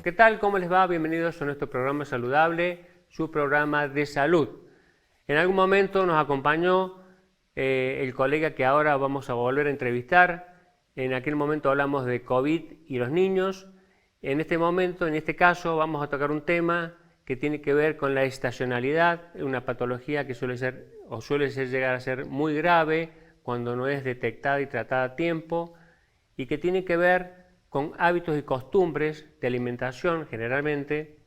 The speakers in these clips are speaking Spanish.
¿qué tal? ¿Cómo les va? Bienvenidos a nuestro programa saludable, su programa de salud. En algún momento nos acompañó el colega que ahora vamos a volver a entrevistar. En aquel momento hablamos de COVID y los niños. En este momento, en este caso, vamos a tocar un tema que tiene que ver con la estacionalidad, una patología que suele llegar a ser muy grave cuando no es detectada y tratada a tiempo, y que tiene que ver con hábitos y costumbres de alimentación generalmente,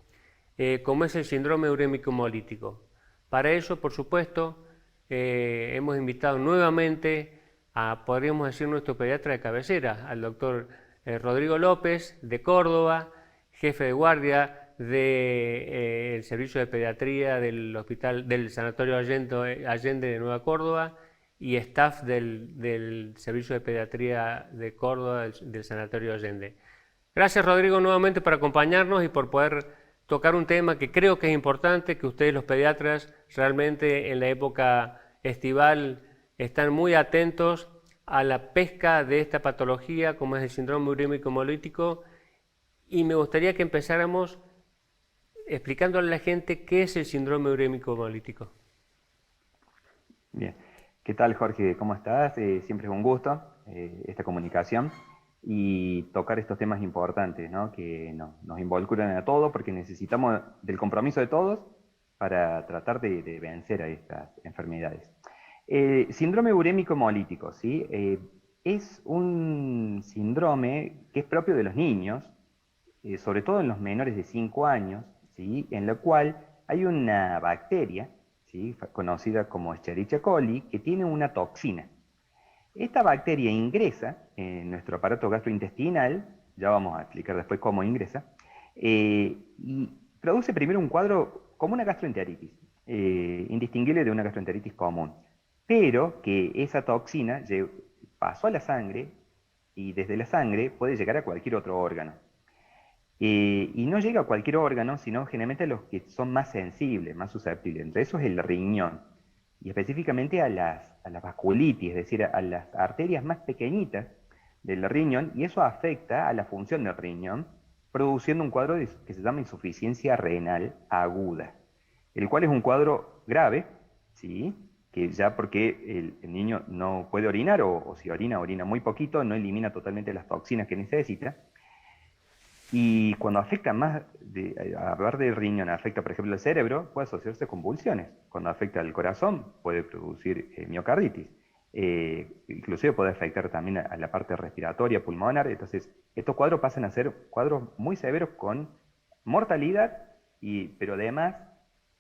como es el síndrome urémico hemolítico. Para eso, por supuesto, hemos invitado nuevamente a, podríamos decir, nuestro pediatra de cabecera, al doctor Rodrigo López, de Córdoba, jefe de guardia del servicio de pediatría del Sanatorio Allende de Nueva Córdoba, y staff del Servicio de Pediatría de Córdoba del Sanatorio Allende. Gracias, Rodrigo, nuevamente por acompañarnos y por poder tocar un tema que creo que es importante, que ustedes los pediatras realmente en la época estival están muy atentos a la pesca de esta patología como es el síndrome urémico hemolítico, y me gustaría que empezáramos explicándole a la gente qué es el síndrome urémico hemolítico. Bien. ¿Qué tal, Jorge? ¿Cómo estás? Siempre es un gusto esta comunicación y tocar estos temas importantes, ¿no? Que nos involucran a todos porque necesitamos del compromiso de todos para tratar de vencer a estas enfermedades. Síndrome urémico hemolítico, ¿sí? Es un síndrome que es propio de los niños, sobre todo en los menores de 5 años, ¿sí? En la cual hay una bacteria, ¿sí? Conocida como Escherichia coli, que tiene una toxina. Esta bacteria ingresa en nuestro aparato gastrointestinal, ya vamos a explicar después cómo ingresa, y produce primero un cuadro como una gastroenteritis, indistinguible de una gastroenteritis común, pero que esa toxina pasó a la sangre y desde la sangre puede llegar a cualquier otro órgano. Y no llega a cualquier órgano, sino generalmente a los que son más sensibles, más susceptibles. Entre esos es el riñón, y específicamente a las vasculitis, es decir, a las arterias más pequeñitas del riñón, y eso afecta a la función del riñón, produciendo un cuadro que se llama insuficiencia renal aguda, el cual es un cuadro grave, ¿sí? Que ya porque el niño no puede orinar, o si orina muy poquito, no elimina totalmente las toxinas que necesita. Y cuando afecta más, hablar del riñón, afecta por ejemplo el cerebro, puede asociarse a convulsiones. Cuando afecta al corazón, puede producir miocarditis. Inclusive puede afectar también a la parte respiratoria, pulmonar. Entonces, estos cuadros pasan a ser cuadros muy severos con mortalidad, pero además,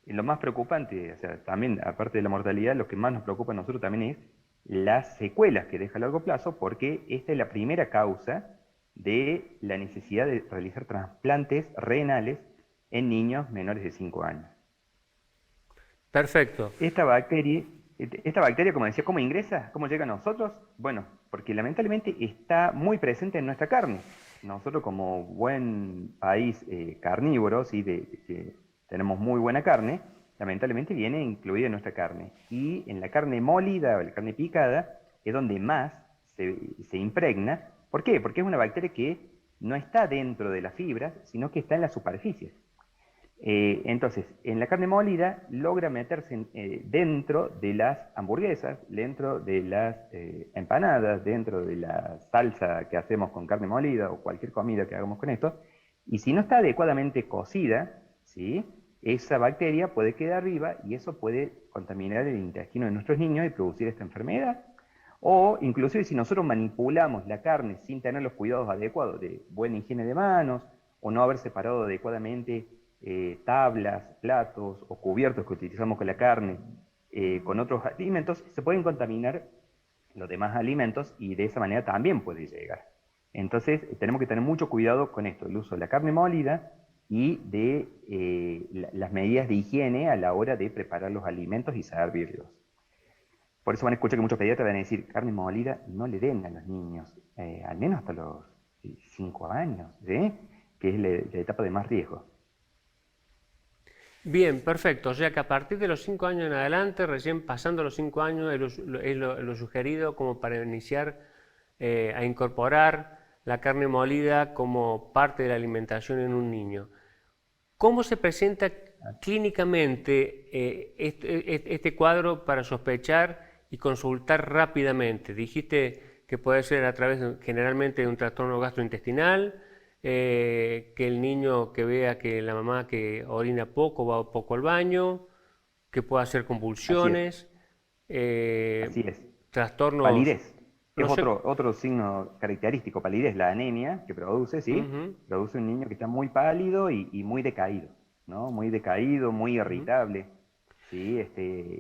lo más preocupante, o sea, también aparte de la mortalidad, lo que más nos preocupa a nosotros también es las secuelas que deja a largo plazo, porque esta es la primera causa de la necesidad de realizar trasplantes renales en niños menores de 5 años. Perfecto. Esta bacteria, como decía, ¿cómo ingresa? ¿Cómo llega a nosotros? Bueno, porque lamentablemente está muy presente en nuestra carne. Nosotros, como buen país carnívoro, ¿sí? Que tenemos muy buena carne, lamentablemente viene incluida en nuestra carne. Y en la carne molida o la carne picada es donde más se impregna. ¿Por qué? Porque es una bacteria que no está dentro de las fibras, sino que está en la superficie. Entonces, en la carne molida logra meterse dentro de las hamburguesas, dentro de las empanadas, dentro de la salsa que hacemos con carne molida o cualquier comida que hagamos con esto. Y si no está adecuadamente cocida, ¿sí? Esa bacteria puede quedar viva y eso puede contaminar el intestino de nuestros niños y producir esta enfermedad. O inclusive si nosotros manipulamos la carne sin tener los cuidados adecuados de buena higiene de manos, o no haber separado adecuadamente tablas, platos o cubiertos que utilizamos con la carne con otros alimentos, se pueden contaminar los demás alimentos y de esa manera también puede llegar. Entonces tenemos que tener mucho cuidado con esto, el uso de la carne molida y de las medidas de higiene a la hora de preparar los alimentos y servirlos. Por eso van a escuchar que muchos pediatras van a decir, carne molida no le den a los niños, al menos hasta los 5 años, ¿sí? Que es la etapa de más riesgo. Bien, perfecto. O sea que a partir de los 5 años en adelante, recién pasando los 5 años, es lo sugerido como para iniciar a incorporar la carne molida como parte de la alimentación en un niño. ¿Cómo se presenta clínicamente este cuadro para sospechar y consultar rápidamente? Dijiste que puede ser a través generalmente de un trastorno gastrointestinal, que el niño que vea que la mamá que orina poco va poco al baño, que pueda hacer Así es, convulsiones, así es. trastornos, Palidez, que no es sé. otro signo característico. Palidez, la anemia que produce, ¿sí? Ujú, Produce un niño que está muy pálido y muy decaído, ¿no? Muy decaído, muy ujú, irritable, ¿sí?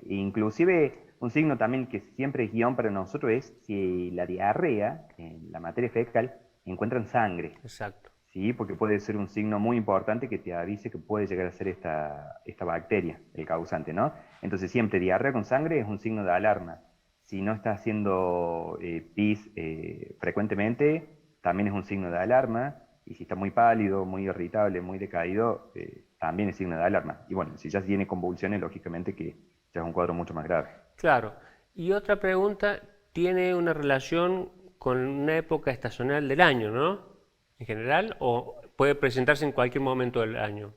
Inclusive un signo también que siempre es guión para nosotros es si la diarrea, en la materia fecal, encuentran sangre, exacto. ¿sí? Porque puede ser un signo muy importante que te avise que puede llegar a ser esta bacteria, el causante, ¿no? Entonces siempre diarrea con sangre es un signo de alarma. Si no está haciendo pis frecuentemente, también es un signo de alarma. Y si está muy pálido, muy irritable, muy decaído, también es signo de alarma. Y bueno, si ya tiene convulsiones, lógicamente que ya es un cuadro mucho más grave. Claro. Y otra pregunta tiene una relación con una época estacional del año, ¿no? En general, o puede presentarse en cualquier momento del año.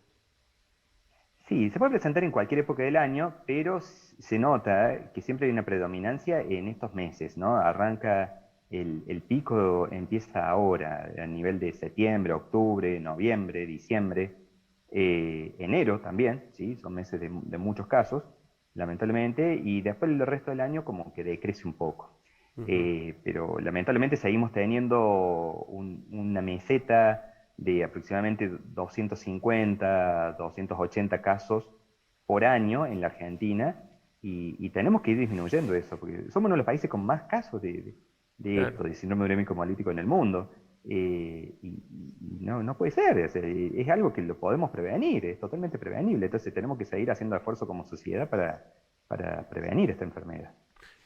Sí, se puede presentar en cualquier época del año, pero se nota que siempre hay una predominancia en estos meses, ¿no? Arranca el pico, empieza ahora, a nivel de septiembre, octubre, noviembre, diciembre, enero también, ¿sí? Son meses de muchos casos, lamentablemente, y después el resto del año como que decrece un poco. Ujú. Pero lamentablemente seguimos teniendo una meseta de aproximadamente 250, 280 casos por año en la Argentina y tenemos que ir disminuyendo eso, porque somos uno de los países con más casos de esto, Claro. de síndrome urémico hemolítico en el mundo. Y no puede ser, o sea, es algo que lo podemos prevenir, es totalmente prevenible, entonces tenemos que seguir haciendo esfuerzo como sociedad para prevenir esta enfermedad.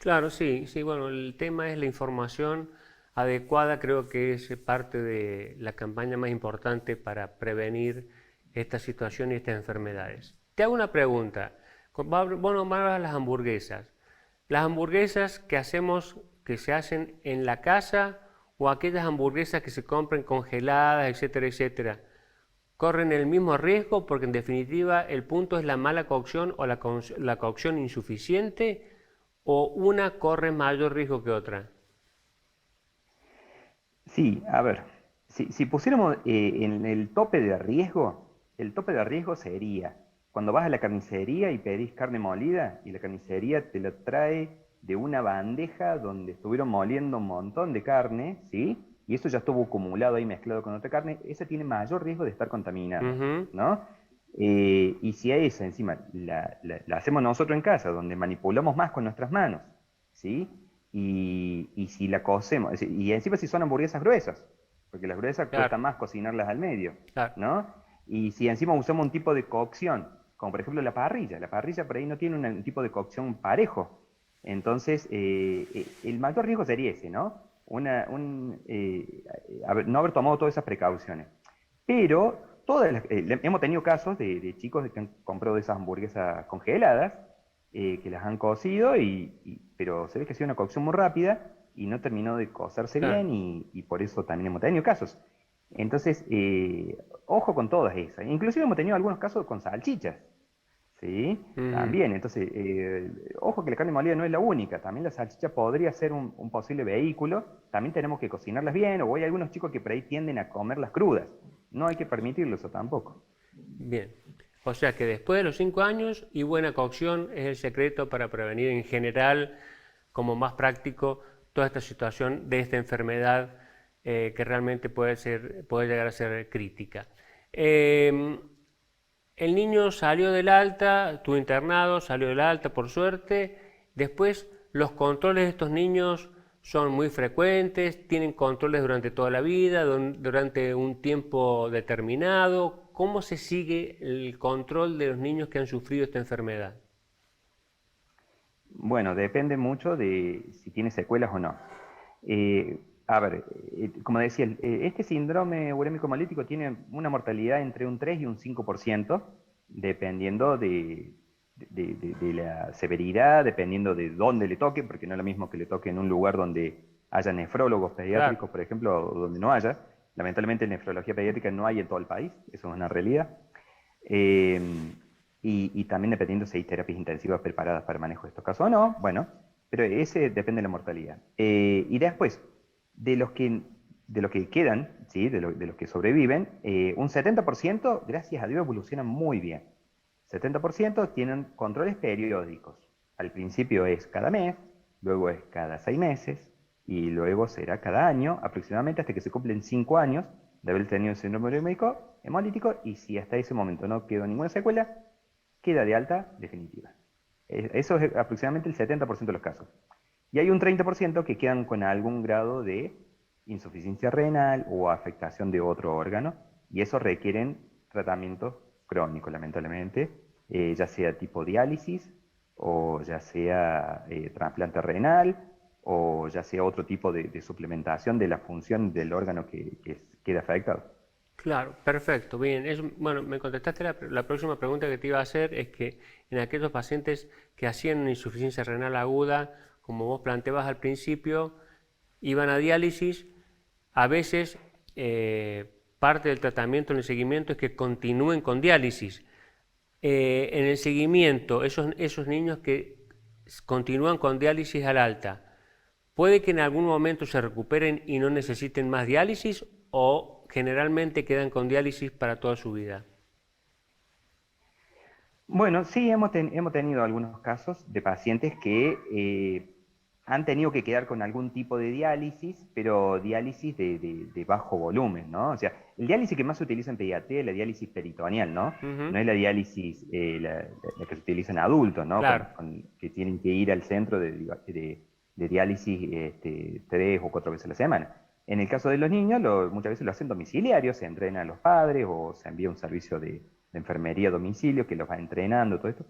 Claro, sí, sí, bueno, el tema es la información adecuada, creo que es parte de la campaña más importante para prevenir esta situación y estas enfermedades. Te hago una pregunta. Bueno, vamos a las hamburguesas. Las hamburguesas que hacemos, que se hacen en la casa o aquellas hamburguesas que se compran congeladas, etcétera, etcétera, corren el mismo riesgo porque en definitiva el punto es la mala cocción o la cocción insuficiente o una corre mayor riesgo que otra. Sí, a ver, si pusiéramos en el tope de riesgo sería cuando vas a la carnicería y pedís carne molida y la carnicería te lo trae de una bandeja donde estuvieron moliendo un montón de carne, ¿sí? Y eso ya estuvo acumulado ahí mezclado con otra carne, esa tiene mayor riesgo de estar contaminada, Ujú, ¿no? Y si a esa encima la hacemos nosotros en casa, donde manipulamos más con nuestras manos, ¿sí? Y si la cocemos, y encima si son hamburguesas gruesas, porque las gruesas cuesta claro, más cocinarlas al medio, claro, ¿no? Y si encima usamos un tipo de cocción, como por ejemplo la parrilla por ahí no tiene un tipo de cocción parejo, entonces el mayor riesgo sería ese, ¿no? No haber tomado todas esas precauciones. Pero hemos tenido casos de chicos que han comprado esas hamburguesas congeladas, que las han cocido, pero se ve que ha sido una cocción muy rápida y no terminó de cocerse claro. bien y por eso también hemos tenido casos. Entonces, ojo con todas esas. Inclusive hemos tenido algunos casos con salchichas, ¿sí? Ujú. También, entonces, ojo que la carne molida no es la única, también la salchicha podría ser un posible vehículo, también tenemos que cocinarlas bien, o hay algunos chicos que por ahí tienden a comerlas crudas, no hay que permitirlo eso tampoco. Bien. O sea que después de los 5 años y buena cocción es el secreto para prevenir en general, como más práctico, toda esta situación de esta enfermedad que realmente puede llegar a ser crítica. Eh, el niño salió del alta, tu internado salió del alta por suerte. Después los controles de estos niños son muy frecuentes, tienen controles durante toda la vida, durante un tiempo determinado. ¿Cómo se sigue el control de los niños que han sufrido esta enfermedad? Bueno, depende mucho de si tiene secuelas o no. A ver, como decía, este síndrome urémico hemolítico tiene una mortalidad entre un 3 y un 5%, dependiendo de la severidad, dependiendo de dónde le toque, porque no es lo mismo que le toque en un lugar donde haya nefrólogos pediátricos, por ejemplo, donde no haya. Lamentablemente nefrología pediátrica no hay en todo el país, eso es una realidad. Y también dependiendo si hay terapias intensivas preparadas para manejo de estos casos o no, bueno, pero ese depende de la mortalidad. Y después, de los que quedan, ¿sí? de los que sobreviven, un 70%, gracias a Dios, evolucionan muy bien. 70% tienen controles periódicos. Al principio es cada mes, luego es cada 6 meses, y luego será cada año, aproximadamente hasta que se cumplen 5 años de haber tenido el síndrome hemolítico, y si hasta ese momento no quedó ninguna secuela, queda de alta definitiva. Eso es aproximadamente el 70% de los casos. Y hay un 30% que quedan con algún grado de insuficiencia renal o afectación de otro órgano, y eso requieren tratamiento crónico, lamentablemente, ya sea tipo diálisis, o ya sea trasplante renal, o ya sea otro tipo de suplementación de la función del órgano que queda afectado. Claro, perfecto, bien. Bueno, me contestaste la próxima pregunta que te iba a hacer, es que en aquellos pacientes que hacían una insuficiencia renal aguda, como vos planteabas al principio, iban a diálisis, a veces parte del tratamiento en el seguimiento es que continúen con diálisis. En el seguimiento, esos niños que continúan con diálisis al alta, ¿puede que en algún momento se recuperen y no necesiten más diálisis o generalmente quedan con diálisis para toda su vida? Bueno, sí, hemos tenido algunos casos de pacientes que han tenido que quedar con algún tipo de diálisis, pero diálisis de bajo volumen, ¿no? O sea, el diálisis que más se utiliza en pediatría es la diálisis peritoneal, ¿no? No es la diálisis la que se utiliza en adultos, ¿no? Claro. Que tienen que ir al centro de diálisis 3 o 4 veces a la semana. En el caso de los niños, muchas veces lo hacen domiciliarios, se entrenan a los padres o se envía un servicio de enfermería a domicilio que los va entrenando, todo esto.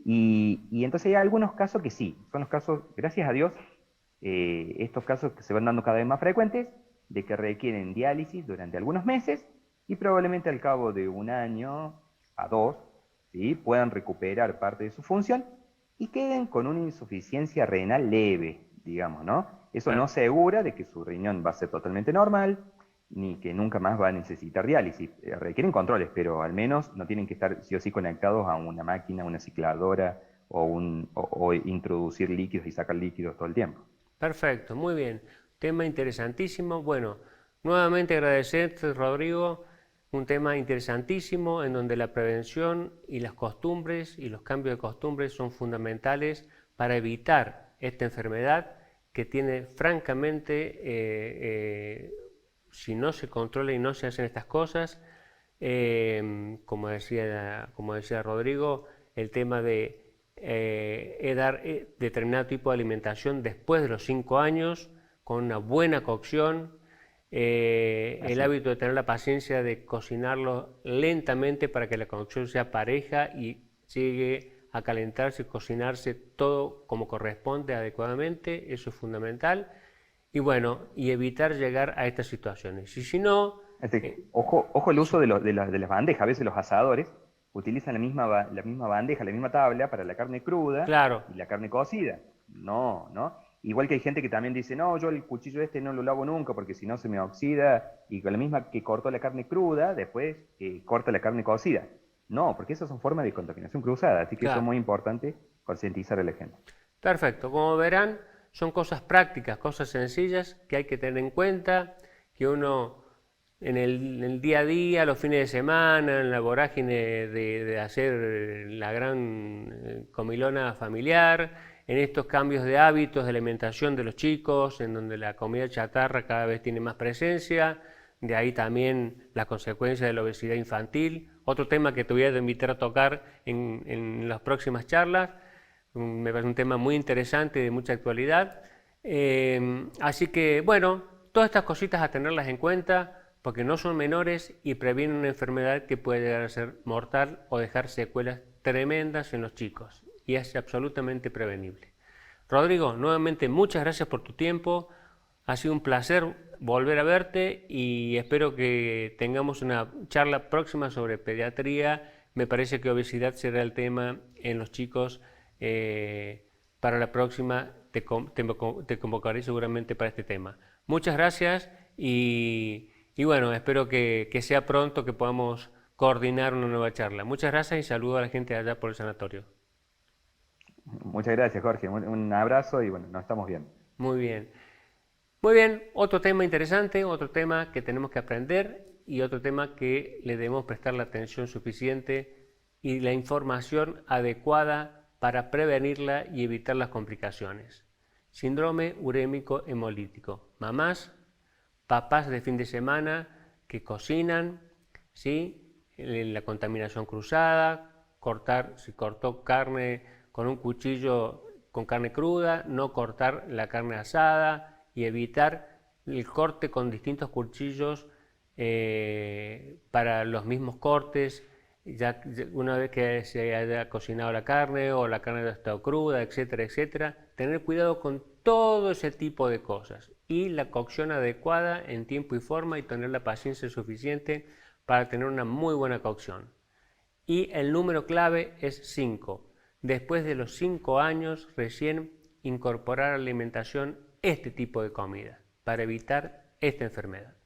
Y entonces hay algunos casos que sí, son los casos, gracias a Dios, estos casos que se van dando cada vez más frecuentes, de que requieren diálisis durante algunos meses y probablemente al cabo de 1 año a 2, ¿sí? Puedan recuperar parte de su función y queden con una insuficiencia renal leve, digamos, ¿no? Eso no asegura de que su riñón va a ser totalmente normal, ni que nunca más va a necesitar diálisis. Requieren controles, pero al menos no tienen que estar sí o sí conectados a una máquina, una cicladora o introducir líquidos y sacar líquidos todo el tiempo. Perfecto, muy bien. Tema interesantísimo. Bueno, nuevamente agradecerte, Rodrigo. Un tema interesantísimo en donde la prevención y las costumbres y los cambios de costumbres son fundamentales para evitar esta enfermedad que tiene francamente, si no se controla y no se hacen estas cosas, como decía Rodrigo, el tema de dar determinado tipo de alimentación después de los 5 años, con una buena cocción, el hábito de tener la paciencia de cocinarlo lentamente para que la cocción sea pareja y llegue a calentarse y cocinarse todo como corresponde adecuadamente, eso es fundamental. Y bueno, y evitar llegar a estas situaciones. Y si no... ojo el uso de las bandejas. A veces los asadores utilizan la misma bandeja, la misma tabla para la carne cruda Claro. y la carne cocida. No. Igual que hay gente que también dice, no, yo el cuchillo no lo lavo nunca porque si no se me oxida, y con la misma que cortó la carne cruda, después corta la carne cocida. No, porque esas son formas de contaminación cruzada, así que eso es muy importante concientizar a la gente. Perfecto, como verán, son cosas prácticas, cosas sencillas que hay que tener en cuenta, que uno en el día a día, los fines de semana, en la vorágine de hacer la gran comilona familiar, en estos cambios de hábitos de alimentación de los chicos, en donde la comida chatarra cada vez tiene más presencia, de ahí también la consecuencia de la obesidad infantil, otro tema que te voy a invitar a tocar en las próximas charlas. Me parece un tema muy interesante y de mucha actualidad. Así que, bueno, todas estas cositas a tenerlas en cuenta porque no son menores y previenen una enfermedad que puede llegar a ser mortal o dejar secuelas tremendas en los chicos y es absolutamente prevenible. Rodrigo, nuevamente muchas gracias por tu tiempo. Ha sido un placer volver a verte y espero que tengamos una charla próxima sobre pediatría. Me parece que obesidad será el tema en los chicos para la próxima te convocaré seguramente para este tema. Muchas gracias y bueno, espero que sea pronto que podamos coordinar una nueva charla. Muchas gracias y saludo a la gente allá por el sanatorio. Muchas gracias, Jorge. Un abrazo y bueno, nos estamos viendo. Muy bien. Muy bien, otro tema interesante, otro tema que tenemos que aprender y otro tema que le debemos prestar la atención suficiente y la información adecuada para prevenirla y evitar las complicaciones. Síndrome urémico hemolítico. Mamás, papás de fin de semana que cocinan, ¿sí? La contaminación cruzada, si cortó carne con un cuchillo con carne cruda, no cortar la carne asada y evitar el corte con distintos cuchillos para los mismos cortes, ya una vez que se haya cocinado la carne o la carne ya está cruda, etcétera, etcétera. Tener cuidado con todo ese tipo de cosas y la cocción adecuada en tiempo y forma y tener la paciencia suficiente para tener una muy buena cocción. Y el número clave es 5. Después de los 5 años recién incorporar a la alimentación este tipo de comida para evitar esta enfermedad.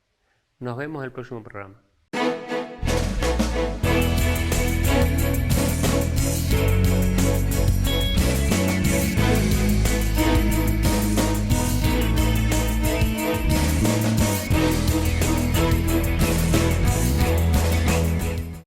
Nos vemos en el próximo programa.